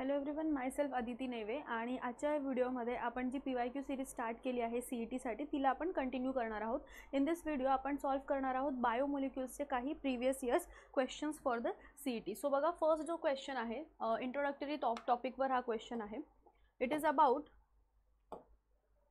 Hello everyone, myself Aditi नेवे आणि आजच्या व्हिडिओमध्ये आपण जी PYQ सिरीज स्टार्ट केली आहे CETसाठी तिला आपण कंटिन्यू करणार आहोत. इन दिस व्हिडिओ आपण सॉल्व करणार आहोत बायोमॉलिक्युल्सचे काही previous years questions for the CET. So बघा, फर्स्ट जो क्वेश्चन आहे इंट्रोडक्टरी टॉपिकवर हा क्वेश्चन आहे. इट इज अबाउट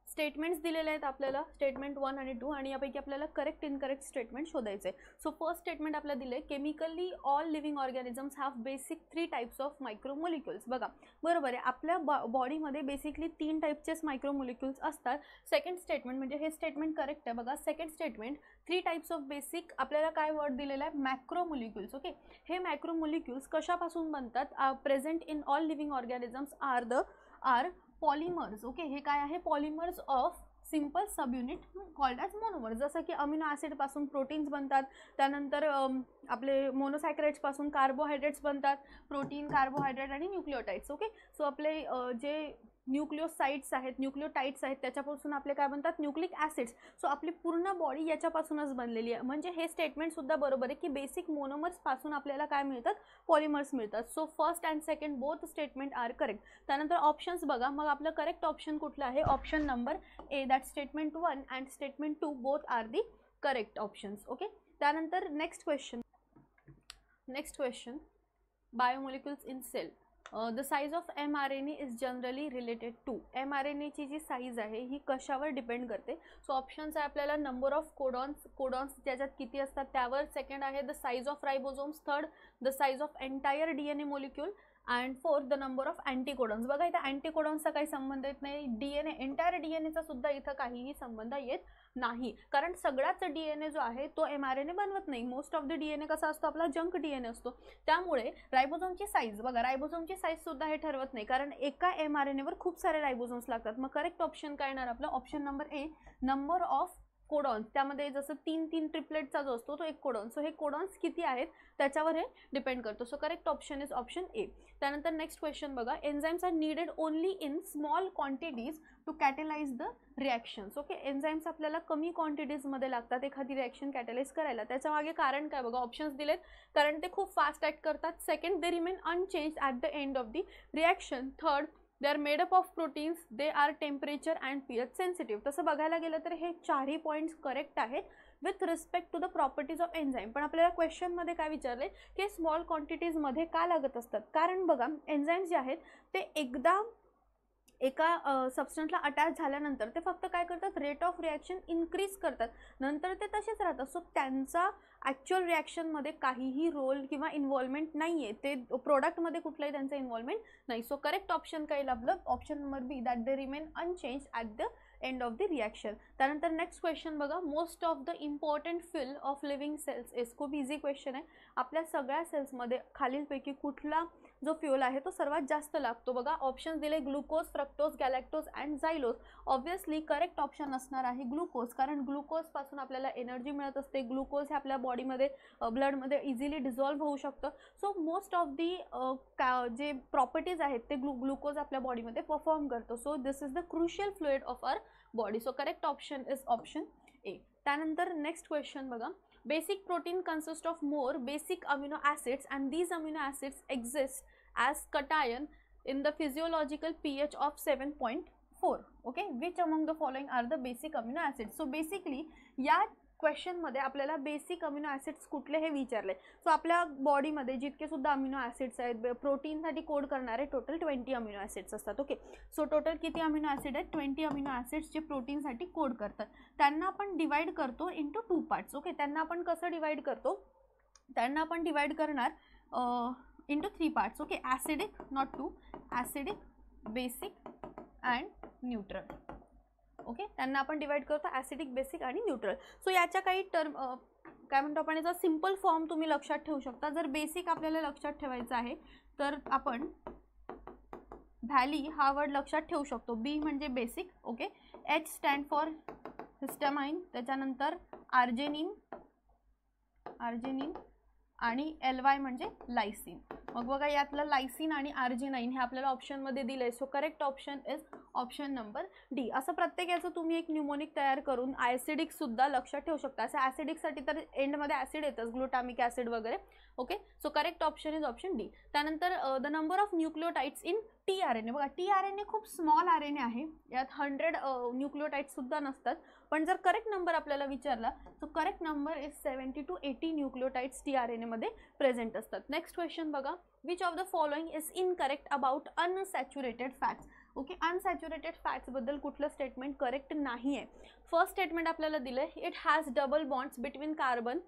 स्टेटमेंट्स दिलेले आहेत आपल्याला, स्टेटमेंट 1 आणि 2, आणि यापैकी आपल्याला करेक्ट इनकरेक्ट स्टेटमेंट शोधायचे. सो फर्स्ट स्टेटमेंट आपल्याला दिले, chemically all living organisms have basic 3 types of micromolecules. बघा बरोबर आहे, आपल्या बॉडीमध्ये बेसिकली 3 टाइपचेच मायक्रोमोलिक्युल्स असतात. सेकंड स्टेटमेंट म्हणजे हे स्टेटमेंट करेक्ट आहे. बघा, second statement 3 types of basic, आपल्याला काय वर्ड दिलेला आहे, मॅक्रोमोलिक्युल्स. ओके, हे मॅक्रोमोलिक्युल्स कशापासून बनतात, present in all living organisms are polymers. Okay, हे काय आहे, polymers of simple subunit called as monomers. जसं की अमिनो ॲसिड पासून प्रोटीन्स बनतात, त्यानंतर आपले मोनोसॅकराइड्स पासून कार्बोहायड्रेट्स बनतात, प्रोटीन, कार्बोहायड्रेट आणि न्यूक्लिओटाइड्स. ओके, सो आपले जे न्यूक्लिओसाइड्स आहेत, न्यूक्लिओटाइड्स आहेत, त्याच्यापासून आपले काय बनतात, न्यूक्लिक ॲसिड्स. सो आपली पूर्ण बॉडी याच्यापासूनच बनलेली आहे. म्हणजे हे स्टेटमेंट सुद्धा बरोबर आहे की बेसिक मोनोमर्स पासून आपल्याला काय मिळतात, पॉलिमर्स मिळतात. So first and second both statement are correct. त्यानंतर ऑप्शन्स बघा, मग आपलं करेक्ट ऑप्शन कुठलं आहे, option number A, that statement 1 and statement 2 both are the correct options. Okay, त्यानंतर next question biomolecules in cell. The size of mRNA is generally related to. mRNA ची जी size आहे ही कशावर depend करते. So options आहे आपल्याला, number of codons ज्याच्यात किती असतात त्यावर. सेकंड आहे the size of ribosomes. Third the size of entire DNA molecule. And fourth the number of anticodons. बघा, इथं अँटीकोडॉन्सचा काही संबंध येत नाही. DNA एंटायर DNAचा सुद्धा इथं काहीही संबंध येत नाही, कारण सगळाच DNA जो आहे तो mRNA बनवत नाही. मोस्ट ऑफ द DNA कसा असतो, आपला जंक DNA असतो. त्यामुळे रायबोझोमची साईज बघा, रायबोझोमची साईज सुद्धा हे ठरवत नाही, कारण एका mRNA वर खूप सारे रायबोझोम्स लागतात. मग करेक्ट ऑप्शन काय येणार आपलं, option number A, number of codons. त्यामध्ये जसं 3 ट्रिपलेटचा जो असतो तो एक कोडॉन. सो हे कोडॉन्स किती आहेत त्याच्यावर हे डिपेंड करतो. So correct option is option A. त्यानंतर नेक्स्ट क्वेश्चन बघा, enzymes are needed only in small quantities to catalyse the reactions. Okay, enzymes आपल्याला कमी क्वांटिटीजमध्ये लागतात एखादी रिॲक्शन कॅटलाइज करायला. त्याच्या मागे कारण काय बघा, ऑप्शन्स दिलेत, कारण ते खूप फास्ट ॲक्ट करतात. Second, they remain unchange at the end of the reaction. Third, they are made up of proteins. They are temperature and pH sensitive. तसं बघायला गेलं तर हे 4ही पॉईंट्स करेक्ट आहेत with respect to the properties of enzyme. पण आपल्याला क्वेश्चनमध्ये काय विचारले की स्मॉल क्वांटिटीजमध्ये का लागत असतात. कारण बघा, एन्झाईम्स जे आहेत ते एकदा एका सबस्टन्सला अटॅच झाल्यानंतर ते फक्त काय करतात, रेट ऑफ रिॲक्शन इन्क्रीज करतात, नंतर ते तसेच राहतात. सो त्यांचा ॲक्च्युअल रिॲक्शनमध्ये काहीही रोल किंवा इन्व्हॉल्वमेंट नाही आहे, ते प्रोडक्टमध्ये कुठलाही त्यांचं इन्व्हॉल्वमेंट नाही. सो करेक्ट ऑप्शन काय लागलं, option number B, that they remain unchange at the end of the reaction. त्यानंतर नेक्स्ट क्वेश्चन बघा, most of the important fuel of living cells is. खूप इझी क्वेश्चन आहे. आपल्या सगळ्या सेल्समध्ये खालीलपैकी कुठला जो फ्युल आहे तो सर्वात जास्त लागतो. बघा, ऑप्शन्स दिले, glucose, fructose, galactose and xylose. Obviously correct option असणार आहे ग्लुकोज, कारण ग्लुकोजपासून आपल्याला एनर्जी मिळत असते. ग्लुकोज हे आपल्या बॉडीमध्ये ब्लडमध्ये इझिली डिझॉल्व्ह होऊ शकतं. सो मोस्ट ऑफ दी जे प्रॉपर्टीज आहेत ते ग्लुकोज आपल्या बॉडीमध्ये परफॉर्म करतो. So this is the crucial fluid of our body. So correct option is option A. त्यानंतर नेक्स्ट क्वेश्चन बघा, basic protein consists of more basic amino acids and these amino acids exist as cation in the physiological pH of 7.4. okay, which among the following are the basic amino acids. so basically या क्वेश्चनमध्ये आपल्याला basic amino acids कुठले हे विचारले. So आपल्या बॉडीमध्ये जितके सुद्धा amino acids आहेत, प्रोटीनसाठी कोड करणारे टोटल 20 अमिनो ॲसिड्स असतात. ओके, सो टोटल किती अमिनो ॲसिड आहेत, 20 अमिनो ॲसिड्स जे प्रोटीनसाठी कोड करतात. त्यांना आपण डिवाइड करतो इंटू 2 पार्ट्स. ओके, त्यांना आपण कसं डिवाइड करतो, त्यांना आपण डिवाइड करणार into 3 parts. Okay, acidic, not 2, acidic, basic and neutral. Okay, त्यांना आपण डिवाइड करतो ॲसिडिक, बेसिक आणि न्यूट्रल. सो याच्या काही टर्म काय म्हणतो आपण, याचा सिम्पल फॉर्म तुम्ही लक्षात ठेवू शकता. जर बेसिक आपल्याला लक्षात ठेवायचं आहे तर आपण व्हॅली हा वर्ड लक्षात ठेवू शकतो. बी म्हणजे basic. Okay, H stand for histamine, त्याच्यानंतर आर्जेनिन आणि LY म्हणजे लायसिन. मग बघा यातलं लायसिन आणि आर्जिनाइन हे आपल्याला ऑप्शनमध्ये दिलंय. So correct option is option number D. असं प्रत्येक याचं तुम्ही एक न्यूमोनिक तयार करून ॲसिडिक सुद्धा लक्षात ठेवू शकता. असं ॲसिडिकसाठी तर एंडमध्ये ॲसिड येतच, ग्लुटामिक ॲसिड वगैरे. Okay, so correct option is option D. त्यानंतर the number of nucleotides in tRNA. बघा tRNA खूप स्मॉल RNA आहे, यात 100 न्यूक्लियोटाइड्स सुद्धा नसतात. पण जर करेक्ट नंबर आपल्याला विचारला तर correct number is 70 to 80 nucleotides tRNA मध्ये प्रेझेंट असतात. नेक्स्ट क्वेश्चन बघा, which of the following is incorrect about unsaturated fats. Okay, unsaturated fats बद्दल कुठलं स्टेटमेंट करेक्ट नाही आहे. फर्स्ट स्टेटमेंट आपल्याला दिलंय, it has double bonds between carbon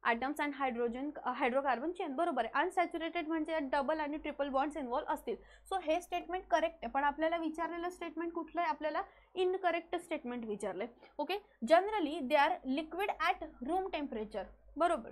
atoms and hydrocarbon chain. बरोबर आहे, अनसॅच्युरेटेड म्हणजे डबल आणि ट्रिपल बॉन्ड्स इन्व्हॉल्व असतील. सो हे स्टेटमेंट करेक्ट आहे. पण आपल्याला विचारलेलं स्टेटमेंट कुठलं आहे, आपल्याला इनकरेक्ट स्टेटमेंट विचारलंय. Okay, generally they are liquid at room temperature. बरोबर,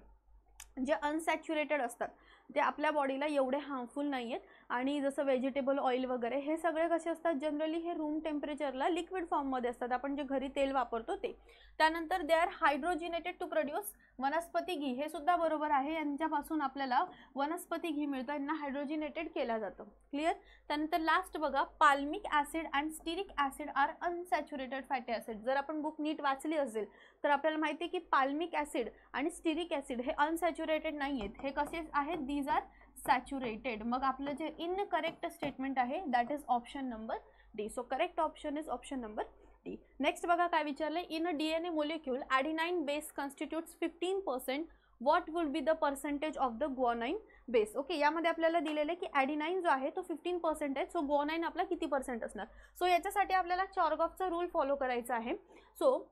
जे अनसॅच्युरेटेड असतात ते आपल्या बॉडीला एवढे हार्मफुल नाही आहेत. आणि जसं व्हेजिटेबल ऑइल वगैरे हे सगळे कसे असतात, जनरली हे रूम टेम्परेचरला लिक्विड फॉर्ममध्ये असतात, आपण जे घरी तेल वापरतो ते. त्यानंतर they are hydrogenated to produce वनस्पती घी. हे सुद्धा बरोबर आहे, यांच्यापासून आपल्याला वनस्पती घी मिळतं, यांना हायड्रोजिनेटेड केलं जातं. क्लिअर. त्यानंतर लास्ट बघा, palmitic acid and stearic acid are unsaturated fatty acid. जर आपण बुक नीट वाचली असेल तर आपल्याला माहिती आहे की पाल्मिक ॲसिड आणि स्टिरिक ॲसिड हे अनसॅच्युरेटेड नाही आहेत, हे कसे आहेत, दीज आर सॅच्युरेटेड. मग आपलं जे इनकरेक्ट स्टेटमेंट आहे that is option number D. So correct option is option number D. Next बघा काय विचारलंय, in a DNA molecule adenine base constitutes 15%, what would be the percentage of the guanine base. Okay, यामध्ये आपल्याला दिलेलं आहे की ॲडिनाइन जो आहे तो 15% आहे. सो ग्वानाइन आपला किती पर्सेंट असणार. सो याच्यासाठी आपल्याला चॉर्गॉफचा रूल फॉलो करायचा आहे. सो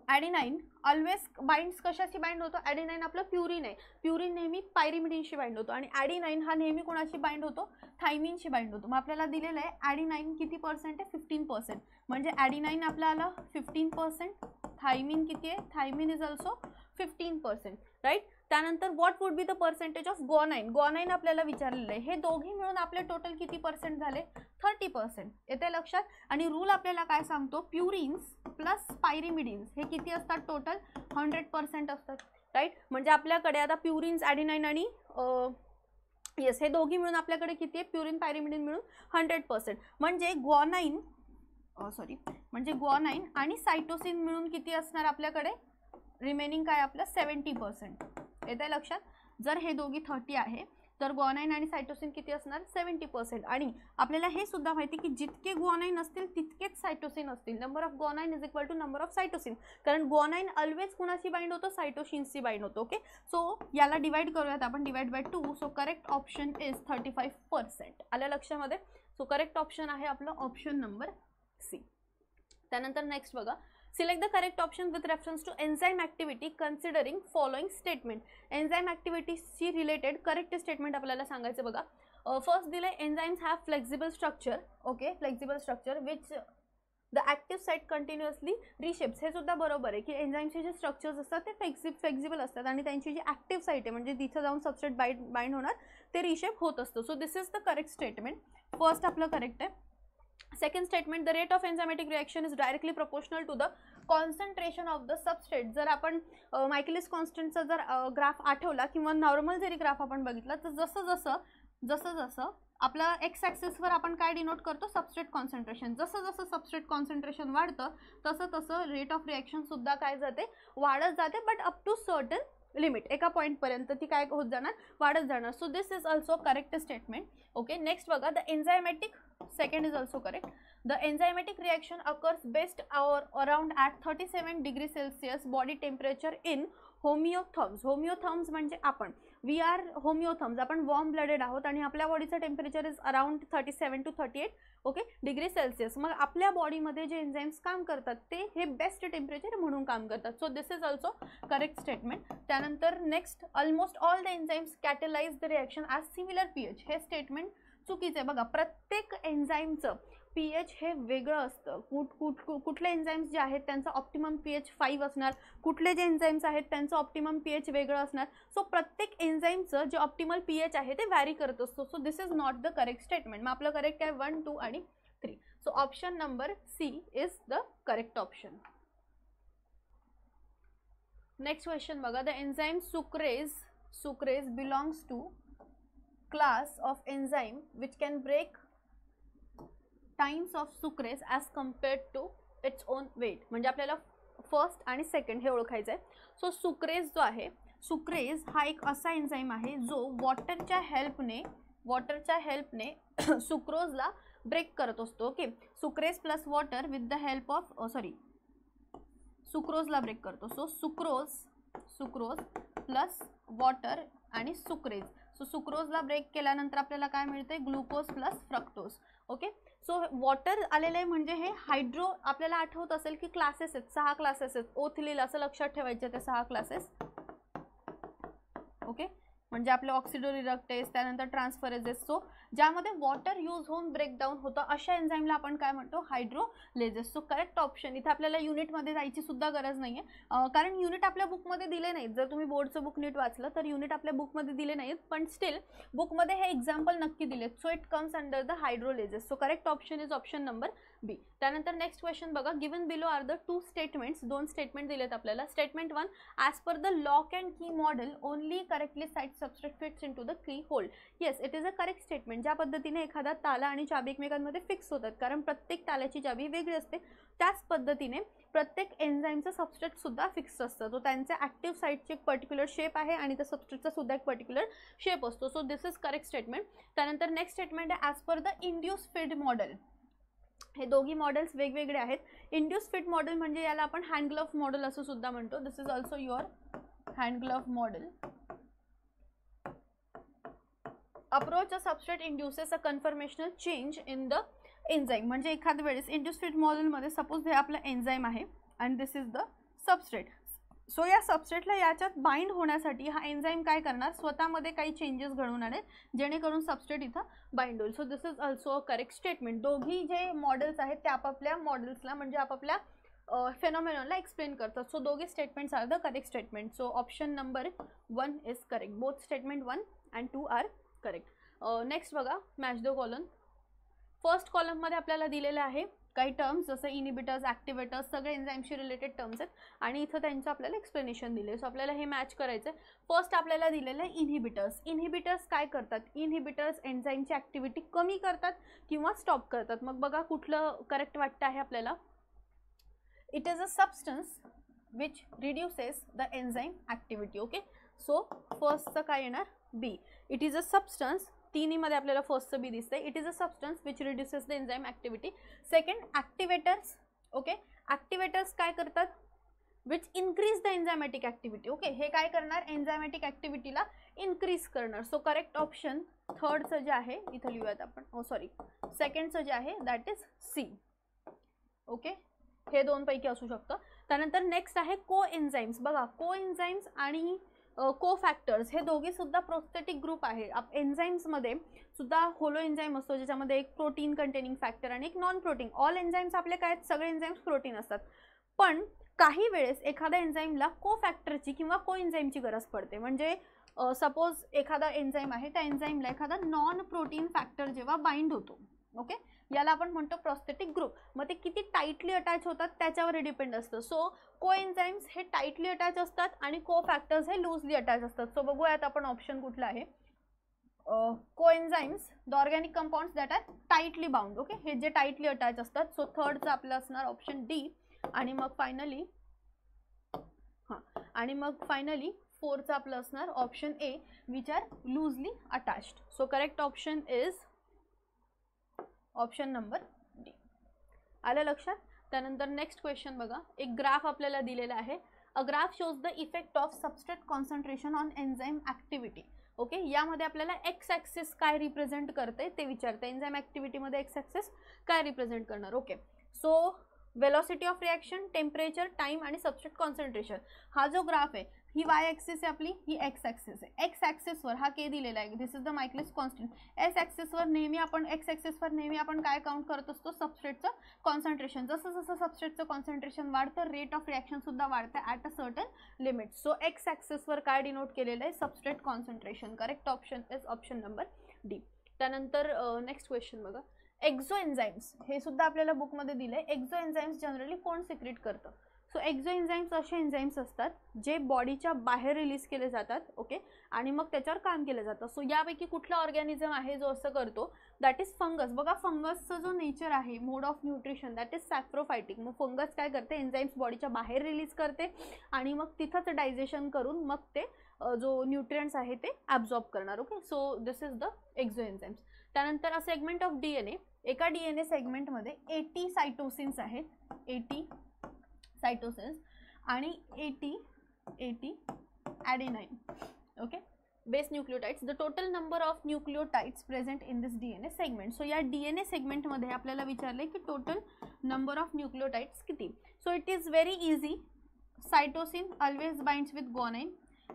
ॲडिनाइन ऑलवेज बाइंड्स कशाशी बाइंड होतो, ॲडिनाइन आपलं प्युरिन आहे, प्युरिन नेहमी पायरिमिडीनशी बाइंड होतो आणि ॲडिनाइन हा नेहमी कोणाशी बाइंड होतो, थायमिनशी बाइंड होतो. मग आपल्याला दिलेलं आहे ॲडिनाइन किती पर्सेंट आहे, 15%. म्हणजे ॲडिनाइन आपल्याला 15%, थायमिन किती आहे, थायमिन इज ऑल्सो 15%, राईट. त्यानंतर what would be the percentage of guanine. Guanine आपल्याला विचारलेलं आहे, हे दोघे मिळून आपले टोटल किती पर्सेंट झाले, 30%. येते लक्षात. आणि रूल आपल्याला काय सांगतो, प्युरिन्स प्लस पायरिमिडिन्स हे किती असतात, टोटल 100% असतात, राईट. म्हणजे आपल्याकडे आता प्युरिन्स, ॲडिनाइन आणि येस हे दोघी मिळून आपल्याकडे किती आहे, प्युरिन पायरिमिडिन मिळून 100%. म्हणजे ग्वानाइन आणि सायटोसिन मिळून किती असणार आपल्याकडे, रिमेनिंग काय आपलं 70%. येते लक्षात. जर हे दोघी 30 आहे तर ग्वानाइन आणि सायटोसिन किती असणार, 70%. आणि आपल्याला हे सुद्धा माहिती की जितके ग्वानाइन असतील तितकेच सायटोसिन असतील. Number of guanine is equal to number of cytosine. कारण ग्वानाइन ऑलवेज कुणाशी बाइंड होतो, सायटोसिनशी बाइंड होतो. ओके, सो याला डिवाइड करूयात आपण, divide by 2. So correct option is 35%. आल्या लक्षामध्ये. सो करेक्ट ऑप्शन आहे आपलं ऑप्शन नंबर सी. त्यानंतर नेक्स्ट बघा, select the correct option with reference to enzyme activity considering following statement. Enzyme ॲक्टिव्हिटीची रिलेटेड करेक्ट स्टेटमेंट आपल्याला सांगायचं बघा. फर्स्ट दिलं आहे, enzymes have flexible structure. Okay, flexible structure which the active site continuously reshapes. हे सुद्धा बरोबर आहे की एन्झाईमचे जे स्ट्रक्चर्स असतात ते फ्लेक्झिबल असतात आणि त्यांची जी ॲक्टिव्ह साईट आहे म्हणजे तिथं जाऊन सबस्ट्रेट बाइंड होणार ते रिशेप होत असतं. So this is the correct statement. First आपलं करेक्ट आहे. Second statement, the rate of enzymatic reaction is directly proportional to the concentration of the substrate. जर आपण मायकेलिस कॉन्स्टंटचा जर ग्राफ आठवला किंवा नॉर्मल जरी ग्राफ आपण बघितला तर जसं जसं आपला एक्स ॲक्सिसवर आपण काय डिनोट करतो, सबस्ट्रेट कॉन्सन्ट्रेशन. जसं जसं सबस्ट्रेट कॉन्सन्ट्रेशन वाढतं तसं तसं रेट ऑफ रिएक्शन सुद्धा काय जाते, वाढत जाते. But up to certain limit, एका पॉईंटपर्यंत ती काय होत जाणार, वाढत जाणार. So this is also correct statement. Okay, next बघा, the enzymatic, second is also correct. The enzymatic reaction occurs best around at 37 degree Celsius body temperature in homeotherms. Homeotherms म्हणजे आपण, वी आर होमिओथर्म्स, आपण वॉर्म ब्लडेड आहोत आणि आपल्या बॉडीचं temperature is around 37 to 38 okay degree Celsius. मग आपल्या बॉडीमध्ये जे एन्झाईम्स काम करतात ते हे बेस्ट टेम्परेचर म्हणून काम करतात. So this is also correct statement. त्यानंतर next, almost all the enzymes catalyse the reaction as similar pH. हे स्टेटमेंट चुकीचं आहे. बघा, प्रत्येक एन्झाईमचं पीएच हे वेगळं असतं. कुठले एन्झाईम्स जे आहेत त्यांचं ऑप्टिमम पीएच 5 असणार, कुठले जे एन्झाईम्स आहेत त्यांचं ऑप्टिमम पीएच वेगळं असणार. सो प्रत्येक एन्झाईमचं जे ऑप्टिमल पीएच आहे ते व्हॅरी करत असतो. So this is not the correct statement. मग आपलं करेक्ट आहे 1, 2 आणि 3. So option number C is the correct option. Next question बघा, the enzyme sucrase belongs to class of enzyme which can break times of sucrase as compared to its own weight. म्हणजे आपल्याला first आणि second हे ओळखायचं आहे. So sucrase जो आहे, sucrase हा एक असा एन्झाईम आहे जो वॉटरच्या हेल्पने सुक्रोजला ब्रेक करत असतो. Okay, sucrase plus water with the help of सुक्रोजला ब्रेक करतो. सो सुक्रोज प्लस वॉटर आणि सुक्रेज. सो सुक्रोजला ब्रेक केल्यानंतर आपल्याला काय मिळते, glucose plus fructose. Okay, so water आलेलं आहे म्हणजे हे हायड्रो, आपल्याला आठवत असेल की क्लासेस आहेत, 6 क्लासेस आहेत. ओथ असं लक्षात ठेवायचे ते 6 क्लासेस. ओके, म्हणजे आपले ऑक्सिडो रिडक्टेज, त्यानंतर ट्रान्सफरेजेस. सो ज्यामध्ये वॉटर यूज होऊन ब्रेकडाऊन होतं अशा एन्झाईमला आपण काय म्हणतो, हायड्रोलेजेस. So correct option. इथे आपल्याला युनिटमध्ये जायची सुद्धा गरज नाही आहे, कारण युनिट आपल्या बुकमध्ये दिले नाहीत. जर तुम्ही बोर्डचं बुक नीट वाचलं तर युनिट आपल्या बुकमध्ये दिले नाहीत, पण स्टील बुकमध्ये हे एक्झाम्पल नक्की दिलेत. So it comes under the hydrolases. So correct option is option number B. त्यानंतर नेक्स्ट क्वेश्चन बघा. Given below are the 2 statements. 2 statement दिलेत आपल्याला. Statement 1, as per the lock and key model only correctly site substrate fits into the key hold. Yes, it is a correct statement. ज्या पद्धतीने एखादा ताला आणि चाबी एकमेकांमध्ये फिक्स होतात, कारण प्रत्येक ताल्याची चाबी वेगळी असते, त्याच पद्धतीने प्रत्येक एन्झाईमचं सबस्ट्रेट सुद्धा फिक्स असतं. तो त्यांच्या ॲक्टिव्ह साईटची एक पर्टिक्युलर शेप आहे आणि त्या सबस्ट्रेटचा सुद्धा एक पर्टिक्युलर शेप असतो. So this is correct statement. त्यानंतर नेक्स्ट स्टेटमेंट आहे, as per the induce feed model. हे दोघी मॉडेल्स वेगवेगळे आहेत. इंड्यूस फीड मॉडेल म्हणजे याला आपण हँड ग्लोव्ह मॉडेल असं सुद्धा म्हणतो. This is also your hand glove model. Approach a substrate induces a conformational change in the enzyme. म्हणजे एखाद्या वेळेस इंड्यूस फीड मॉडेलमध्ये सपोज हे आपलं एन्झाईम आहे and this is the substrate. So या सबस्ट्रेटला याच्यात बाइंड होण्यासाठी हा एन्झाईम काय करणार, स्वतःमध्ये काही चेंजेस घडवून आणेल जेणेकरून सबस्ट्रेट इथं बाइंड होईल. So this is also a correct statement. दोघी जे मॉडेल्स आहेत ते आपापल्या मॉडेल्सला म्हणजे आपापल्या फेनॉमेनॉनला एक्सप्लेन करतात. सो दोघी statements are the correct statement. So option number 1 is correct. Both statement 1 and 2 are correct. Next बघा, मॅच द कॉलम. फर्स्ट कॉलममध्ये आपल्याला दिलेलं आहे काही टर्म्स, जसं इनिबिटर्स, ॲक्टिवेटर्स, सगळे एन्झाईमशी रिलेटेड टर्म्स आहेत आणि इथं त्यांचं आपल्याला एक्सप्लेनेशन दिले. सो आपल्याला हे मॅच करायचं आहे. फर्स्ट आपल्याला दिलेलं आहे इनहिबिटर्स. इनहिबिटर्स काय करतात, इनहिबिटर्स एन्झाईमची ॲक्टिव्हिटी कमी करतात किंवा स्टॉप करतात. मग बघा कुठलं करेक्ट वाटतं आहे आपल्याला. It is a substance which reduces the enzyme activity. Okay, so फर्स्टचं काय येणार, B. It is a substance, तिन्हीमध्ये आपल्याला फर्स्टचं बी दिसतंय. It is a substance which reduces the enzyme activity. Second activators. Okay, activators काय करतात, which increase the enzymatic activity. Okay, हे काय करणार, एन्झायमॅटिक ॲक्टिव्हिटीला इन्क्रीज करणार. सो करेक्ट ऑप्शन थर्डचं जे आहे इथं लिहूयात आपण, सेकंडचं जे आहे दॅट इज सी. ओके, हे दोन पैकी असू शकतं. त्यानंतर नेक्स्ट आहे को एन्झाईम्स. बघा, को एन्झाईम्स आणि को फॅक्टर्स हे दोघे सुद्धा प्रोस्थेटिक ग्रुप आहे. एन्झाईम्समध्ये सुद्धा होलो एन्झाईम असतो ज्याच्यामध्ये एक प्रोटीन कंटेनिंग फॅक्टर आणि एक नॉन प्रोटीन. ऑल एन्झाईम्स आपले काय, सगळे एन्झाईम्स प्रोटीन असतात, पण काही वेळेस एखाद्या एन्झाईमला को फॅक्टरची किंवा को एन्झाईमची गरज पडते. म्हणजे सपोज एखादा एन्झाईम आहे, त्या एन्झाईमला एखादा नॉन प्रोटीन फॅक्टर जेव्हा बाइंड होतो, ओके, याला आपण म्हणतो प्रोस्थेटिक ग्रुप. मग ते किती टाईटली अटॅच होतात त्याच्यावर डिपेंड असतं. सो को एन्झाईम्स हे टाईटली अटॅच असतात आणि को फॅक्टर्स हे लूजली अटॅच असतात. सो बघूयात आपण ऑप्शन कुठला आहे. Coenzymes, the organic compounds that are tightly bound. Okay, हे जे टाईटली अटॅच असतात. सो थर्डचं आपलं असणार ऑप्शन डी. आणि मग फायनली फोरचं आपलं असणार option A, which are loosely attached. So correct option is option number D. आलं लक्षात. त्यानंतर नेक्स्ट क्वेश्चन बघा. एक ग्राफ आपल्याला दिलेला आहे. A graph shows the effect of substrate concentration on enzyme activity. Okay, यामध्ये आपल्याला एक्स ॲक्सिस काय रिप्रेझेंट करते ते विचारते. एन्झाईम ॲक्टिव्हिटीमध्ये एक्स ॲक्सिस काय रिप्रेझेंट करणार. Okay, so velocity of reaction, temperature, time आणि सबस्ट्रेट कॉन्सन्ट्रेशन. हा जो ग्राफ आहे, ही वाय ॲक्सिस आहे आपली, ही एक्स ॲक्सिस आहे. एक्स ॲक्सिसवर हा के दिलेला आहे, this is the Michaelis constant. X ॲक्सिसवर नेहमी आपण काय काउंट करत असतो, सबस्ट्रेटचं कॉन्सन्ट्रेशन. जसं जसं सबस्ट्रेटचं कॉन्सन्ट्रेशन वाढतं, रेट ऑफ रिॲक्शन सुद्धा वाढतं at a certain limit. So X ॲक्सिसवर काय डिनोट केलेलं आहे, substrate concentration. Correct option is option number D. त्यानंतर नेक्स्ट क्वेश्चन बघा. एक्झो एन्झाईम्स हे सुद्धा आपल्याला बुकमध्ये दिलं आहे. एक्झो एन्झाईम्स जनरली कोण सिक्रेट करतं. सो एक्झो एन्झाईम्स असे एन्झाईम्स असतात जे बॉडीच्या बाहेर रिलीज केले जातात, ओके, आणि मग त्याच्यावर काम केलं जातं. सो यापैकी कुठला ऑर्गॅनिझम आहे जो असं करतो? That is fungus. बघा फंगसचा जो नेचर आहे, मोड ऑफ न्यूट्रिशन, दॅट इज सॅप्रोफायटिक. मग फंगस काय करते? एन्झाईम्स बॉडीच्या बाहेर रिलीज करते आणि मग तिथंच डायजेशन करून मग ते जो न्यूट्रिएंट्स आहे ते ॲब्झॉर्ब करणार. Okay, so this is the exo enzymes. त्यानंतर अ सेगमेंट ऑफ DNA. एका DNA सेगमेंटमध्ये 80 सायटोसिन्स आहेत, 80 सायटोसिन्स आणि 80 adenine. Okay, base nucleotides. The total number of nucleotides present in this DNA segment. So या DNA सेगमेंटमध्ये आपल्याला विचारले की टोटल नंबर ऑफ न्यूक्लियोटाइड्स किती. So it is very easy. Cytosine always binds with guanine,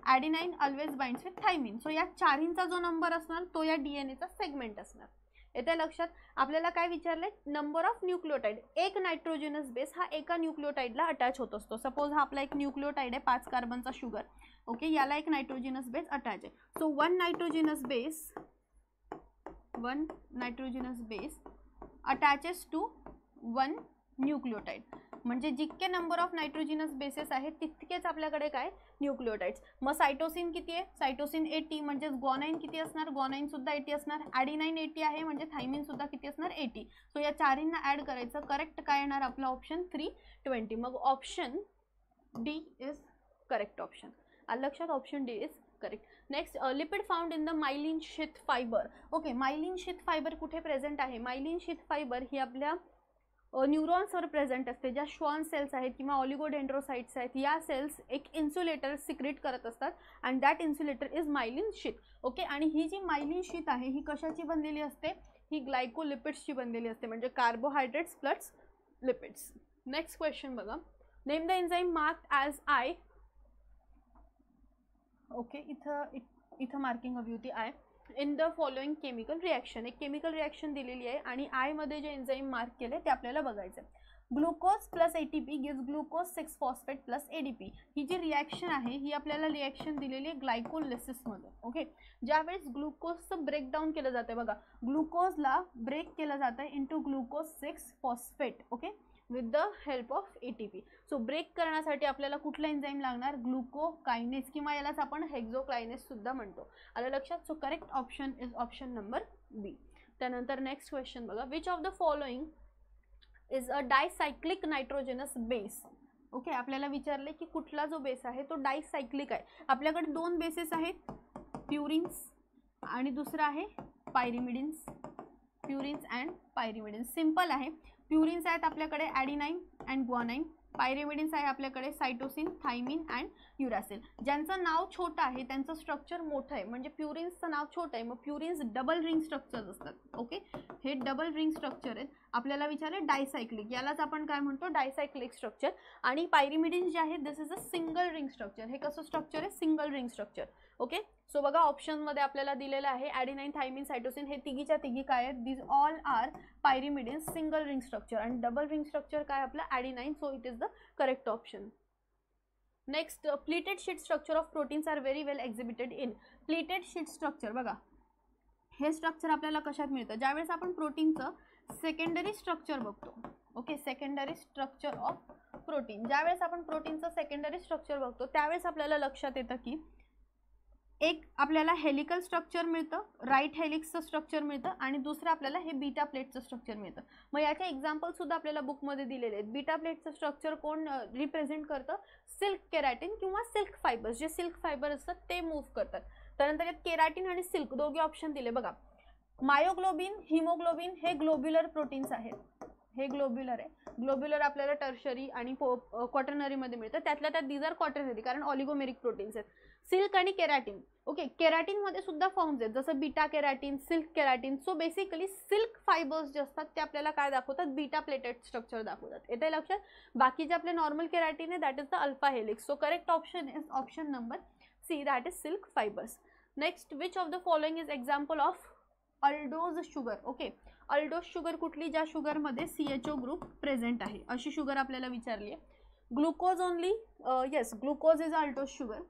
adenine always binds with thymine. So या चारींचा जो number असणार तो या DNAचा सेगमेंट असणार. येते लक्षात? आपल्याला काय विचारले? Number of nucleotide. एक नायट्रोजनस बेस हा एका न्यूक्लियोटाइडला अटॅच होत असतो. सपोज हा आपला एक न्यूक्लियोटाइड आहे 5 कार्बनचा शुगर, ओके, याला एक नायट्रोजनस बेस अटॅच आहे. So one nitrogenous base attaches to one nucleotide. म्हणजे जितके नंबर ऑफ नायट्रोजनस बेसेस आहेत तितकेच आपल्याकडे काय? न्यूक्लियोटाइड्स. मग सायटोसिन किती आहे? सायटोसिन 80. म्हणजे ग्वानाइन किती असणार? ग्वानाइन सुद्धा 80 असणार. ॲडेनाइन 80 आहे म्हणजे थायमिन सुद्धा किती असणार? 80. सो या चारींना ॲड करायचं. करेक्ट काय येणार आपला? ऑप्शन 320. मग option D is correct option. आलं लक्षात? Option D is correct. Next, lipid found in the myelin sheath fibre. Okay, myelin sheath fibre कुठे प्रेझेंट आहे? मायलिन शीथ फायबर ही आपल्या न्यूरॉन्सवर प्रेझेंट असते. ज्या श्वान सेल्स आहेत किंवा ऑलिगोडेंड्रोसाइट्स आहेत, या सेल्स एक इन्सुलेटर सिक्रेट करत असतात and that insulator is myelin sheath. Okay, आणि ही जी मायलिन शीथ आहे ही कशाची बनलेली असते? ही ग्लायकोलिपिड्सची बनलेली असते, म्हणजे carbohydrates plus lipids. Next question बघा. Name the enzyme marked as I. Okay, इथं मार्किंग हवी होती I. In the following chemical reaction. एक केमिकल रिॲक्शन दिलेली आहे आणि आय मध्ये जे एन्झाईम मार्क केले ते आपल्याला बघायचं. Glucose plus ATP gives glucose 6 phosphate plus ADP. ही जी रिॲक्शन आहे ही आपल्याला रिॲक्शन दिलेली आहे ग्लायकोलिसिसमध्ये. ओके, ज्यावेळेस ग्लुकोजचं ब्रेकडाऊन केलं जातं, बघा ग्लुकोजला ब्रेक केलं जातं into glucose 6 phosphate, okay, with the help of ATP. So break करण्यासाठी आपल्याला कुठला एन्झाईम लागणार? ग्लुकोकायनेस, किंवा यालाच आपण हेक्झोकायनेस सुद्धा म्हणतो. आलं लक्षात? So correct option is option number B. त्यानंतर नेक्स्ट क्वेश्चन बघा. Which of the following is a dicyclic nitrogenous base. Okay, आपल्याला विचारले की कुठला जो बेस आहे तो डायसायक्लिक आहे. आपल्याकडे 2 बेसेस आहेत, प्युरिन्स आणि दुसरा आहे पायरिमिडिन्स. प्युरिन्स and pyrimidines. सिंपल आहे. प्युरिन्स आहेत आपल्याकडे ॲडेनाइन अँड ग्वानाइन. पायरिमिडिन्स आहे आपल्याकडे सायटोसिन, थायमिन अँड युरासिल. ज्यांचं नाव छोटं आहे त्यांचं स्ट्रक्चर मोठं आहे, म्हणजे प्युरिन्सचं नाव छोटं आहे, मग प्युरिन्स डबल रिंग स्ट्रक्चर असतात. ओके, हे डबल रिंग स्ट्रक्चर आहेत. आपल्याला विचारले डायसायक्लिक, यालाच आपण काय म्हणतो? डायसायक्लिक स्ट्रक्चर. आणि पायरिमिडिन्स जे आहे this is a single ring structure. हे कसं स्ट्रक्चर आहे? Single ring structure. Okay, so बघा ऑप्शनमध्ये आपल्याला दिलेलं आहे ॲडेनाइन, थायमिन, सायटोसिन हे तिघीच्या तिघी काय आहेत? This all are pyrimidines single ring structure आणि डबल रिंग स्ट्रक्चर काय आपलं? Adenine. So it is the correct option. Next, pleated sheet structure of proteins are very well exhibited in. Pleated sheet structure बघा, हे structure आपल्याला कशात मिळतं? ज्यावेळेस आपण प्रोटीनचं सेकंडरी स्ट्रक्चर बघतो. Okay, secondary structure of protein. ज्यावेळेस आपण प्रोटीनचं सेकंडरी स्ट्रक्चर बघतो त्यावेळेस आपल्याला लक्षात येतं की एक आपल्याला हेलिकल स्ट्रक्चर मिळतं, राईट हेलिक्सचं स्ट्रक्चर मिळतं आणि दुसरं आपल्याला हे बीटा प्लेटचं स्ट्रक्चर मिळतं. मग याचे एक्झाम्पल सुद्धा आपल्याला बुकमध्ये दिलेले आहेत. बीटा प्लेटचं स्ट्रक्चर कोण रिप्रेझेंट करतं? सिल्क केराटिन किंवा सिल्क फायबर्स. जे सिल्क फायबर असतात ते मूव्ह करतात. त्यानंतर यात केराटिन आणि सिल्क दोघे ऑप्शन दिले बघा. मायोग्लोबिन, हिमोग्लोबिन हे ग्लोब्युलर प्रोटीन्स आहेत. हे ग्लोब्युलर आहे. ग्लोब्युलर आपल्याला टर्शरी आणि क्वाटर्नरीमध्ये मिळतं. त्यातल्या त्यात दीज आर क्वाटर्नरी कारण ऑलिगोमेरिक प्रोटीन्स आहेत. सिल्क आणि केराटिन. ओके, केराटिनमध्ये सुद्धा फॉर्म्स आहेत जसं beta keratin, silk keratin. So basically silk fibres जे असतात ते आपल्याला काय दाखवतात? बीटा प्लेटेड स्ट्रक्चर दाखवतात. येते लक्षात? बाकी जे आपले नॉर्मल केराटिन आहे that is the alpha helix. So correct option is option number C, that is silk fibres. Next, which of the following is example of aldose sugar. Okay, aldose sugar कुठली? ज्या शुगरमध्ये CHO group present आहे अशी sugar आपल्याला विचारली आहे. Glucose only, yes glucose is aldose sugar.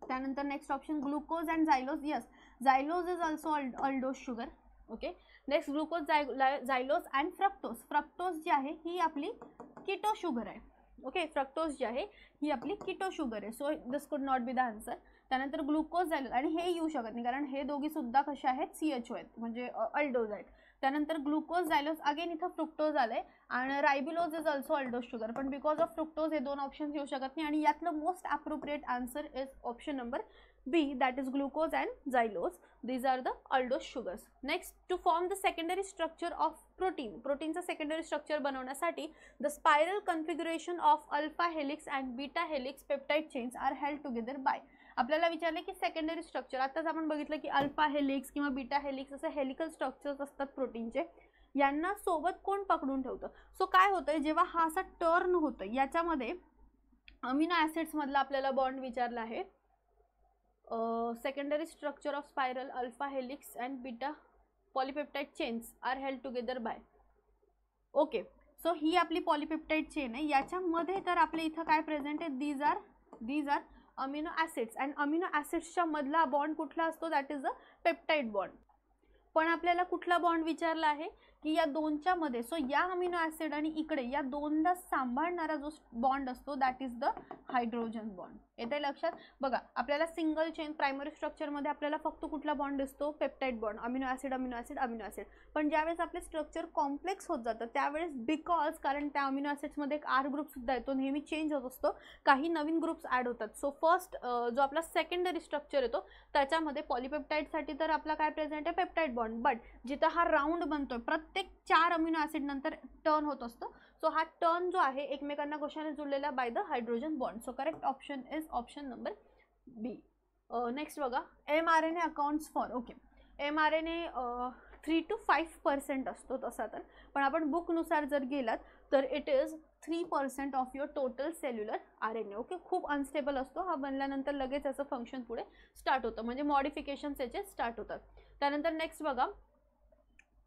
त्यानंतर next option glucose and xylose. Yes, xylose is also aldose sugar. Okay, next glucose, xylose and fructose. Fructose जी आहे ही आपली कीटो शुगर आहे. ओके, फ्रक्टोज जी आहे ही आपली कीटो शुगर आहे, so this could not be the answer. त्यानंतर ग्लुकोज झालं आणि हे येऊ शकत नाही कारण हे दोघी सुद्धा कशा आहेत, CHO आहेत म्हणजे अल्डोज आहेत. त्यानंतर ग्लुकोज झायलोज, अगेन इथं फ्रुक्टोज आलंय आणि रायबिलोज इज ऑल्सो अल्डोज शुगर, पण बिकॉज ऑफ फ्रुक्टोज हे दोन ऑप्शन येऊ शकत नाही आणि यातलं most appropriate answer is option number B, that is glucose and xylose. These are the aldose sugars. Next, to form the secondary structure of protein. Proteinचा secondary structure बनवण्यासाठी the spiral configuration of alpha helix and beta helix peptide chains are held together by. आपल्याला विचारले की secondary structure, आताच आपण बघितलं की alpha helix किंवा beta helix असे हेलिकल स्ट्रक्चर्स असतात प्रोटीनचे, यांना सोबत कोण पकडून ठेवतं. सो काय होतंय, जेव्हा हा असा टर्न होतं याच्यामध्ये अमिनो ॲसिड्स मधला आपल्याला बॉन्ड विचारला आहे. Secondary structure of spiral alpha helix and beta polypeptide chains are held together by. Okay, so ही आपली पॉलिपेप्टाइड चेन आहे, याच्यामध्ये तर आपल्या इथं काय प्रेझेंट आहे, these are amino acids and amino ॲसिड्सच्या मधला बॉन्ड कुठला असतो, that is the peptide bond. पण आपल्याला कुठला बॉन्ड विचारला आहे की या दोनच्या मध्ये, सो या अमिनो ॲसिड आणि इकडे या दोनला सांभाळणारा जो बॉन्ड असतो that is the hydrogen bond. येते लक्षात. बघा आपल्याला सिंगल चेन प्रायमरी स्ट्रक्चर मध्ये आपल्याला फक्त कुठला बॉन्ड दिसतो, peptide bond, amino acid amino acid amino acid. पण ज्यावेळेस आपले स्ट्रक्चर कॉम्प्लेक्स होत जातं त्यावेळेस बिकॉज कारण त्या अमिनो ॲसिड्समध्ये एक R ग्रुप सुद्धा येतो, नेहमी चेंज होत असतो, काही नवीन ग्रुप्स ॲड होतात. सो फर्स्ट जो आपला सेकंडरी स्ट्रक्चर येतो त्याच्यामध्ये पॉलिपेप्टाइडसाठी तर आपला काय प्रेझेंट आहे, पेप्टाइड बॉन्ड. बट जिथं हा राऊंड बनतोय प्रत्येक 4 अमिनो ॲसिड नंतर टर्न होत असतो, सो हा टर्न जो आहे एकमेकांना कशाने जुळलेला, by the hydrogen bond. So correct option is option number B. Next बघा, mRNA accounts for. Okay, mRNA 3 to 5% असतो तसा तर, पण आपण बुकनुसार जर गेलात तर it is 3% of your total cellular RNA. Okay, खूप अनस्टेबल असतो हा, बनल्यानंतर लगेच याचं फंक्शन पुढे स्टार्ट होतं, म्हणजे मॉडिफिकेशन्स याचे स्टार्ट होतात. त्यानंतर नेक्स्ट बघा,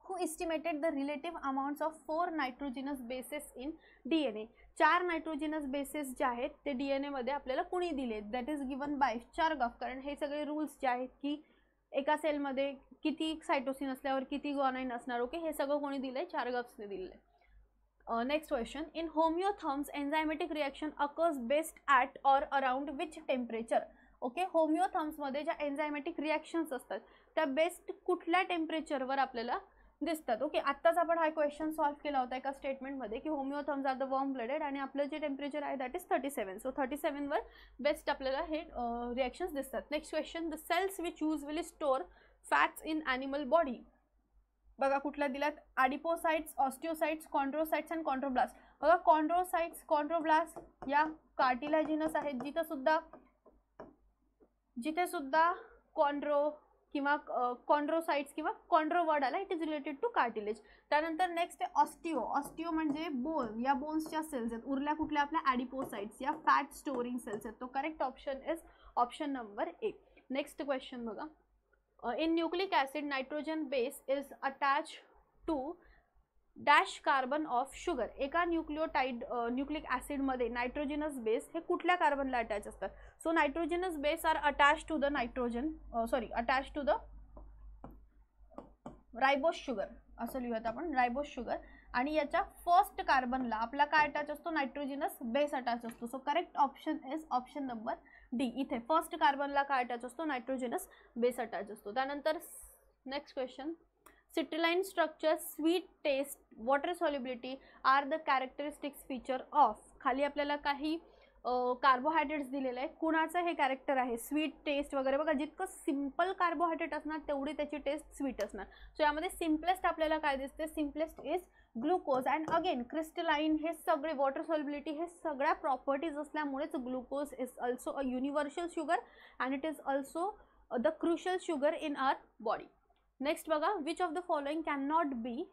who estimated the relative amounts of 4 nitrogenous bases in DNA. 4 नायट्रोजिनस bases जे आहेत ते DNA मध्ये आपल्याला कुणी दिले, that is given by Chargaff. कारण हे सगळे रूल्स जे आहेत की एका सेलमध्ये किती सायटोसिन असल्यावर किती ग्वानाइन असणार, ओके, हे सगळं कोणी दिलंय, चार्गाफ्सने दिलंय. Next question, in homeotherms enzymatic reaction occurs best at or around which temperature. Okay, होमिओथर्म्समध्ये ज्या एन्झायमॅटिक रिॲक्शन्स असतात त्या बेस्ट कुठल्या टेम्परेचरवर आपल्याला दिसतात. ओके, आत्ताच आपण हा क्वेश्चन सॉल्व्ह केला होता एका स्टेटमेंटमध्ये की होमिओथर्म्स आर द वॉर्म ब्लडेड आणि आपलं जे टेम्परेचर आहे दॅट इज 37. सो 37 वर बेस्ट आपल्याला हे रिॲक्शन्स दिसतात. Next question, the cells which usually store fats in animal body. बघा कुठल्या दिल्यात, adipocytes, osteocytes, chondrocytes and chondroblast. बघा कॉन्ड्रोसाइट्स, कॉन्ड्रोब्लास्ट या कार्टिलाजिनस आहेत, जिथे सुद्धा कॉन्ड्रो किंवा कॉन्ड्रोसाइट्स किंवा कॉन्ड्रो वर्ड आला, it is related to cartilage. त्यानंतर नेक्स्ट आहे ऑस्टिओ. ऑस्टिओ म्हणजे बोन, या बोन्सच्या सेल्स आहेत. उरल्या कुठल्या, आपल्या ॲडिपोसाइट्स या फॅट स्टोरिंग सेल्स आहेत. तो correct option is option number A. Next question बघा, in nucleic acid nitrogen base is attach to dash carbon of sugar. एका न्यूक्लिक ॲसिडमध्ये नायट्रोजिनस बेस हे कुठल्या कार्बनला अटॅच असतात. So nitrogenous base are attach to the attach to the ribose sugar, असं लिहूयात आपण, रायबोस शुगर. आणि याच्या फर्स्ट कार्बनला आपला काय अटॅच असतो, नायट्रोजिनस बेस अटॅच असतो. So correct option is option number D. इथे फर्स्ट कार्बनला काय अटॅच असतो, नायट्रोजिनस बेस अटॅच असतो. त्यानंतर next question, citrulline structure, sweet taste, water solubility are the characteristics feature of. खाली आपल्याला काही कार्बोहायड्रेट्स दिलेले आहे, कुणाचं हे कॅरेक्टर आहे, स्वीट टेस्ट वगैरे. बघा जितकं सिंपल कार्बोहायड्रेट असणार तेवढी त्याची टेस्ट स्वीट असणार. सो यामध्ये सिम्पलेस्ट आपल्याला काय दिसते, simplest is glucose. And again crystalline, हे सगळे वॉटर सॉल्युबिलिटी, हे सगळ्या प्रॉपर्टीज असल्यामुळेच glucose is also a universal sugar and it is also the crucial sugar in our body. Next बघा, which of the following can not be,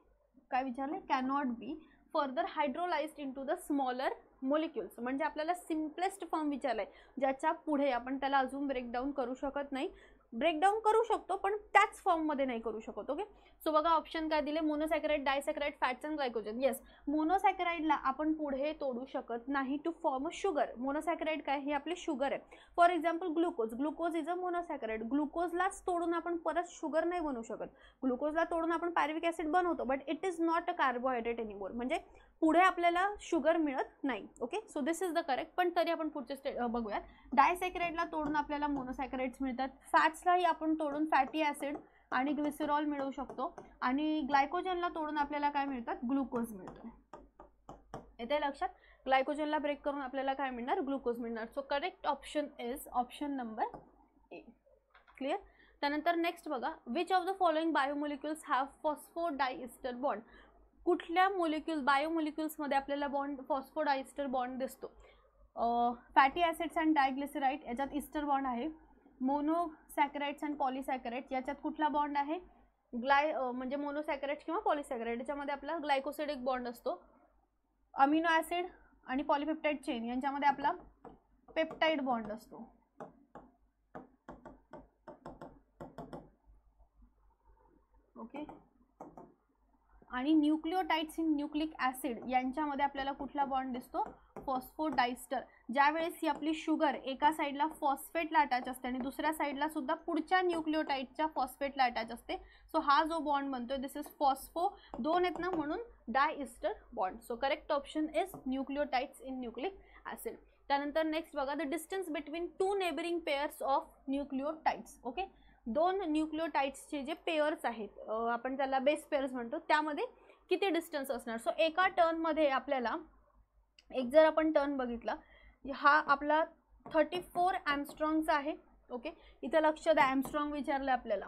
काय विचारले, can not be further hydrolysed into the smaller molecules. म्हणजे आपल्याला simplest form विचारलाय ज्याच्या पुढे आपण त्याला अजून ब्रेकडाऊन करू शकत नाही. ब्रेकडाऊन करू शकतो पण त्याच फॉर्ममध्ये नाही करू शकत. ओके, सो बघा ऑप्शन काय दिले, monosaccharide, disaccharide, fats and glycogen. Yes, मोनोसॅकराइडला आपण पुढे तोडू शकत नाही to form a sugar. Monosaccharide काय, हे आपले शुगर आहे. For example glucose, glucose is a monosaccharide. ग्लुकोजलाच तोडून आपण परत शुगर नाही बनवू शकत. ग्लुकोजला तोडून आपण पायरुविक ॲसिड बनवतो but it is not a carbohydrate anymore. म्हणजे पुढे आपल्याला शुगर मिळत नाही. Okay, so this is the correct. पण तरी आपण पुढचे बघूयात. डायसॅकराइडला तोडून आपल्याला मोनोसॅकराइड्स मिळतात. फॅट्सलाही आपण तोडून फॅटी ॲसिड आणि ग्लिसरॉल मिळवू शकतो. आणि ग्लायकोजनला तोडून आपल्याला काय मिळतात, ग्लुकोज मिळतं. येते लक्षात. ग्लायकोजनला ब्रेक करून आपल्याला काय मिळणार, ग्लुकोज मिळणार. So correct option is option number A. Clear. त्यानंतर नेक्स्ट बघा, which of the following biomolecules have phosphodiester bond. कुठल्या मोलिक्युल बायोमोलिक्युल्समध्ये आपल्याला बॉन्ड फॉस्फोडायस्टर बॉन्ड दिसतो. फॅटी ॲसिड्स अँड डायग्लिसराइड याच्यात इस्टर बॉन्ड आहे. मोनोसॅकराइड्स अँड पॉलिसॅकराइड्स याच्यात कुठला बॉन्ड आहे, म्हणजे मोनोसॅकराइड्स किंवा पॉलिसॅकराइड याच्यामध्ये आपला ग्लायकोसिडिक बॉन्ड असतो. अमिनो ॲसिड आणि पॉलिपेप्टाइड चेन यांच्यामध्ये आपला पेप्टाइड बॉन्ड असतो. ओके. आणि न्यूक्लिओटाइड्स इन न्यूक्लिक ॲसिड यांच्यामध्ये आपल्याला कुठला बॉन्ड दिसतो, फॉस्फोडायस्टर. ज्यावेळेस ही आपली शुगर एका साईडला फॉस्फेटला अटॅच असते आणि दुसऱ्या साईडला सुद्धा पुढच्या न्यूक्लिओटाइडच्या फॉस्फेटला अटॅच असते. सो हा जो बॉन्ड बनतोय दिस इज फॉस्फो. दोन आहेत ना म्हणून diester bond. So correct option is nucleotides in nucleic acid. त्यानंतर नेक्स्ट बघा, the distance between two neighbouring pairs of nucleotides. Okay, दोन न्यूक्लिओटाइड्सचे जे पेअर्स आहेत, आपण त्याला बेस पेअर्स म्हणतो, त्यामध्ये किती डिस्टन्स असणार. सो एका टर्नमध्ये आपल्याला एक जर आपण टर्न बघितला, हा आपला 34 ॲमस्ट्रॉंगचा आहे. ओके, इथं लक्ष द्या, ॲमस्ट्रॉंग विचारलं आपल्याला,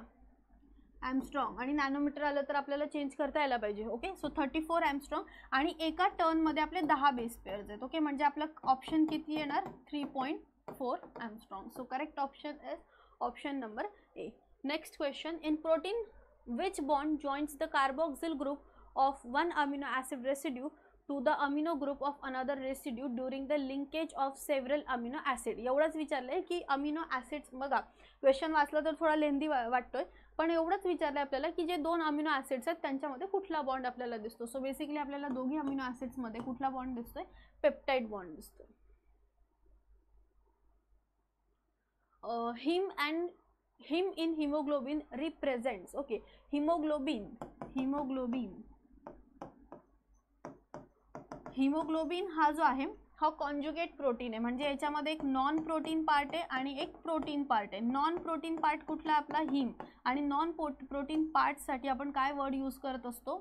ॲमस्ट्रॉंग आणि नॅनोमीटर आलं तर आपल्याला चेंज करता यायला पाहिजे. ओके, सो 34 ॲमस्ट्रॉंग आणि एका टर्नमध्ये आपले 10 बेस पेअर्स आहेत. ओके, म्हणजे आपलं ऑप्शन किती येणार, 3.4 angstrom. So correct option is option number A. Next question, in protein which bond joins the carboxyl group of one amino acid residue to the amino group of another residue during the linkage of several amino acid. एवढंच विचारलंय की amino acids. बघा question वाचला तर थोडा लेंदी वाटतोय, पण एवढंच विचारलंय आपल्याला की जे दोन अमिनो ॲसिड्स आहेत त्यांच्यामध्ये कुठला बॉन्ड आपल्याला दिसतो. सो बेसिकली आपल्याला दोघी अमिनो ॲसिड्समध्ये कुठला बॉन्ड दिसतोय, पेप्टाइड बॉन्ड दिसतोय. Heme in hemoglobin represents. Okay, haemoglobin हा जो आहे हा कॉन्जुगेट प्रोटीन आहे. म्हणजे याच्यामध्ये एक नॉन प्रोटीन पार्ट आहे आणि एक प्रोटीन पार्ट आहे. नॉन प्रोटीन पार्ट कुठला आपला हिम, आणि नॉन प्रोटीन पार्टसाठी आपण काय वर्ड यूज करत असतो,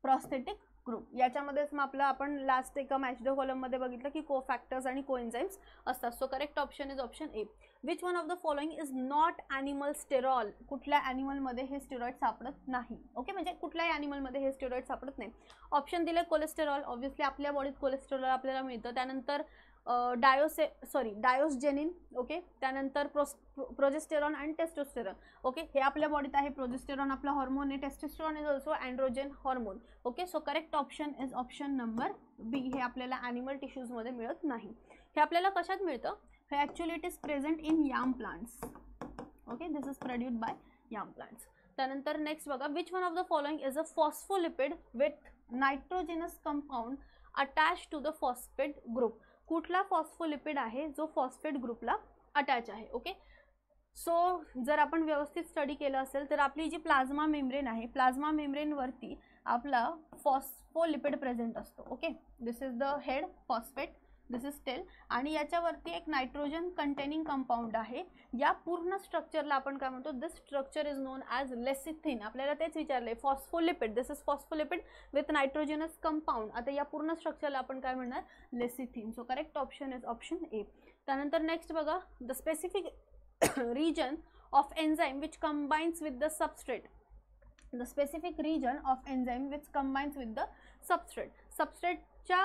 प्रोस्थेटिक ग्रुप. याच्यामध्येच मग आपलं आपण लास्ट एका मॅच द कॉलममध्ये बघितलं की कोफॅक्टर्स आणि कोएन्झाइम्स असतात. So correct option is option A. Which one of the following is not animal sterol. कुठल्या ॲनिमलमध्ये हे स्टेरॉइड सापडत नाही. ओके, म्हणजे कुठल्याही ॲनिमलमध्ये हे स्टेरॉइड सापडत नाही. ऑप्शन दिले कोलेस्टेरॉल. ऑब्व्हियसली आपल्या बॉडीत कोलेस्टेरॉल आपल्याला मिळतं. त्यानंतर डायोसजेनिन. ओके, त्यानंतर प्रोजेस्टेरॉन आणि टेस्टोस्टेरॉन. ओके, हे आपल्या बॉडीत आहे. प्रोजेस्टेरॉन आपला हॉर्मोन आहे. Testosterone is also androgen hormone. Okay, so correct option is option number B. हे आपल्याला ॲनिमल टिश्यूजमध्ये मिळत नाही. हे आपल्याला कशात मिळतं, हे actually it is present in yam plants. Okay, this is produced by yam plants. त्यानंतर नेक्स्ट बघा, which one of the following is a phospholipid with nitrogenous compound attach to the phosphate group. कुठला phospholipid आहे जो phosphate ग्रुपला attach आहे. Okay, so जर आपण व्यवस्थित स्टडी केलं असेल तर आपली जी प्लाझ्मा मेम्ब्रेन आहे, प्लाझ्मा मेम्ब्रेनवरती आपला फॉस्फोलिपिड प्रेझेंट असतो. Okay, this is the head phosphate, this is tail, आणि याच्यावरती एक नायट्रोजन कंटेनिंग कंपाऊंड आहे. या पूर्ण स्ट्रक्चरला आपण काय म्हणतो, this structure is known as lecithin. आपल्याला तेच विचारलंय, phospholipid, this is phospholipid with nitrogenous compound. आता या पूर्ण स्ट्रक्चरला आपण काय म्हणणार, lecithin. So correct option is option A. त्यानंतर नेक्स्ट बघा, the specific region of enzyme which combines with the substrate. The specific region of enzyme which combines with the substrate. सबस्ट्रेटच्या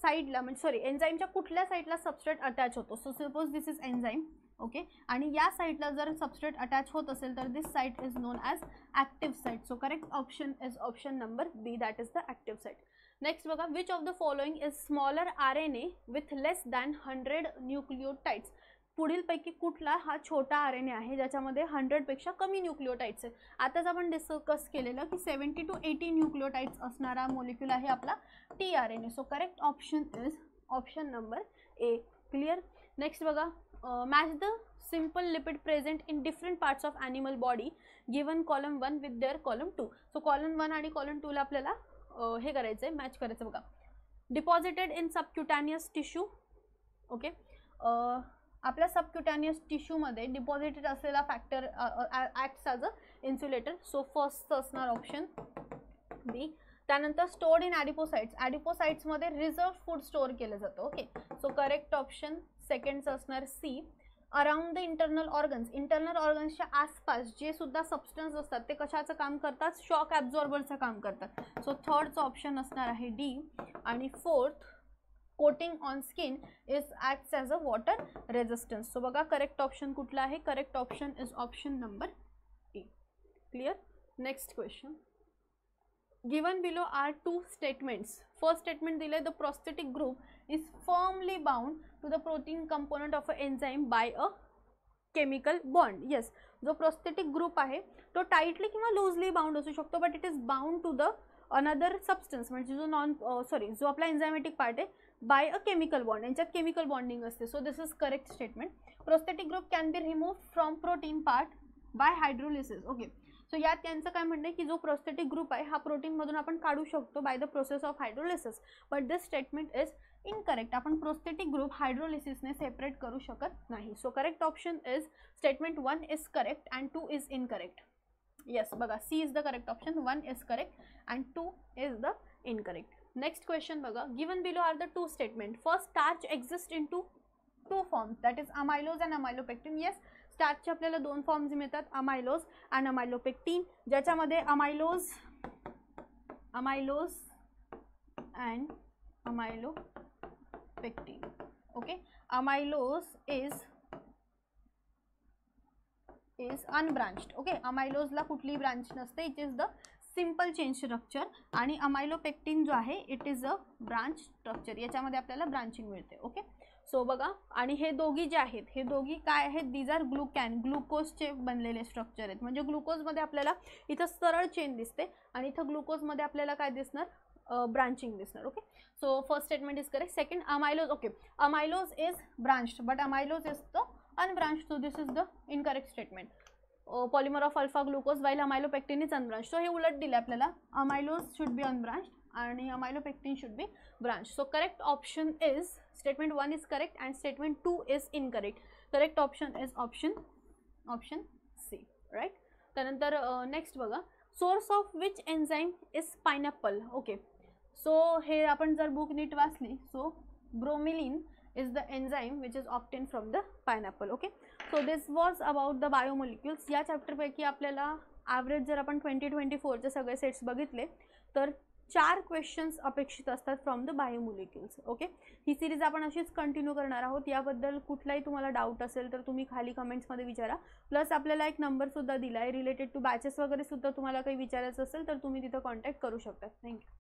साईडला म्हणजे सॉरी एन्झाईमच्या कुठल्या साईडला सबस्ट्रेट अटॅच होतो. So suppose this is enzyme. Okay, आणि या साईडला जर सबस्ट्रेट अटॅच होत असेल तर this site is known as active site. So correct option is option number B, that is the active site. Next बघा, which of the following is smaller RNA with less than 100 nucleotides. पुढीलपैकी कुठला हा छोटा RNA आहे ज्याच्यामध्ये 100 पेक्षा कमी न्यूक्लिओटाइड्स आहेत. आताच आपण डिस्कस केलेलं की 70 to 80 न्यूक्लिओटाइड्स असणारा मोलिक्युल आहे आपला tRNA. So correct option is option number A. Clear. Next बघा, match the simple lipid present in different parts of animal body given column 1 with their column 2. So column 1 आणि column 2ला आपल्याला हे करायचं आहे, match करायचं. बघा, deposited in subcutaneous tissue. Okay, आपल्या subcutaneous टिश्यूमध्ये डिपॉझिटेड असलेला factor acts as a insulator. So first असणार ऑप्शन बी. त्यानंतर स्टोर्ड इन ॲडिपोसाइट्स. ॲडिपोसाइट्समध्ये रिझर्व फूड स्टोअर केलं जातं. ओके, सो करेक्ट ऑप्शन सेकंडचं असणार C. Around the internal organs. Internal ऑर्गन्सच्या आसपास जे सुद्धा सबस्टन्स असतात ते कशाचं काम करतात? शॉक ॲब्झॉर्बरचं काम करतात. सो थर्डचं ऑप्शन असणार आहे डी. आणि fourth, coating on skin is acts as a water resistance. So बघा करेक्ट ऑप्शन कुठला आहे? Correct option is option number A. Clear? Next question. Given below are two statements. First statement दिले, the prosthetic group is firmly bound to the protein component of an enzyme by a chemical bond. Yes, जो prosthetic group आहे तो tightly किंवा loosely bound असू शकतो, but it is bound to the another substance, म्हणजे जो जो आपला enzymatic part आहे by a chemical bond. यांच्यात chemical bonding असते. So this is correct statement. Prosthetic group can be removed from protein part by hydrolysis. Okay. So यात त्यांचं काय म्हणणं आहे की जो प्रोस्थेटिक ग्रुप आहे हा प्रोटीनमधून आपण काढू शकतो by the process of hydrolysis. But this statement is incorrect. आपण प्रोस्थेटिक ग्रुप हायड्रोलिसिसने सेपरेट करू शकत नाही. So correct option is statement 1 is correct and 2 is incorrect. Yes, बघा, C is the correct option, 1 is correct and 2 is the incorrect. Next question बघा. Given below are the two statement. First, starch exist in two forms, that is amylose and amylopectin. Yes, स्टार्चचे आपल्याला दोन forms मिळतात, amylose and amylopectin, ज्याच्यामध्ये amylose and amylopectin. Okay, amylose is unbranched. Okay, अमायलोजला कुठली branch नसते, it is the simple chain structure. आणि amylopectin जो आहे it is a branch structure, याच्यामध्ये आपल्याला ब्रांचिंग मिळते. ओके, सो बघा, आणि हे दोघी जे आहेत हे दोघी काय आहेत? दीज आर ग्लुकोजचे बनलेले स्ट्रक्चर आहेत. म्हणजे ग्लुकोजमध्ये आपल्याला इथं सरळ चेन दिसते आणि इथं ग्लुकोजमध्ये आपल्याला काय दिसणार? ब्रांचिंग दिसणार. Okay, so first statement is correct. Second, amylose. Okay, amylose is branched but amylose is the unbranched. So this is the incorrect statement. Polymer of alpha glucose while amylopectin is unbranched. So हे उलट दिले आपल्याला, amylose should be unbranched आणि amylopectin should be branch. So correct option is statement 1 is correct and statement 2 is incorrect. Correct option is option C, right? त्यानंतर next बघा, source of which enzyme is pineapple. Okay, so हे आपण जर book नीट वाचली, so ब्रोमिलिन is the enzyme which is obtained from the pineapple. Okay, so this was about the biomolecules. या chapter पैकी आपल्याला average जर आपण 2024चे सगळे सेट्स बघितले तर 4 क्वेश्चन्स अपेक्षित असतात फ्रॉम द बायोमोलिक्युल्स. ओके, ही सिरीज आपण अशीच कंटिन्यू करणार आहोत. याबद्दल कुठलाही तुम्हाला डाऊट असेल तर तुम्ही खाली कमेंट्समध्ये विचारा. प्लस आपल्याला एक नंबरसुद्धा दिला आहे रिलेटेड टू बॅचेस वगैरे सुद्धा तुम्हाला काही विचारायचं असेल तर तुम्ही तिथं कॉन्टॅक्ट करू शकता. थँक्यू.